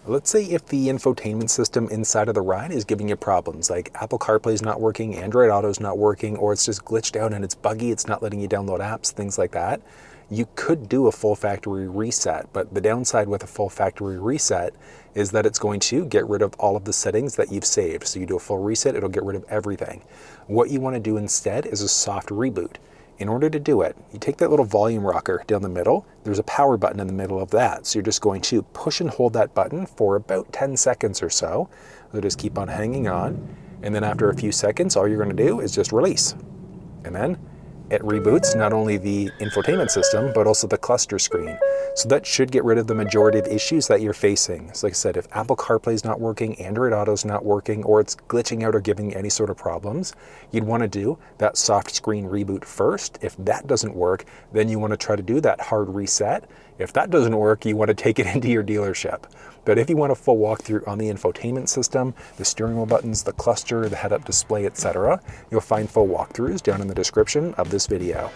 Let's say if the infotainment system inside of the ride is giving you problems, like Apple CarPlay is not working, Android Auto is not working, or it's just glitched out and it's buggy, it's not letting you download apps, things like that. You could do a full factory reset, but the downside with a full factory reset is that it's going to get rid of all of the settings that you've saved. So you do a full reset, it'll get rid of everything. What you want to do instead is a soft reboot. In order to do it, you take that little volume rocker down the middle, there's a power button in the middle of that. So you're just going to push and hold that button for about 10 seconds or so. It'll just keep on hanging on. And then after a few seconds, all you're going to do is just release. And then it reboots not only the infotainment system, but also the cluster screen. So that should get rid of the majority of issues that you're facing. So like I said, if Apple CarPlay is not working, Android Auto is not working, or it's glitching out or giving any sort of problems, you'd want to do that soft screen reboot first. If that doesn't work, then you want to try to do that hard reset. If that doesn't work, you want to take it into your dealership. But if you want a full walkthrough on the infotainment system, the steering wheel buttons, the cluster, the head-up display, etc., you'll find full walkthroughs down in the description of this video.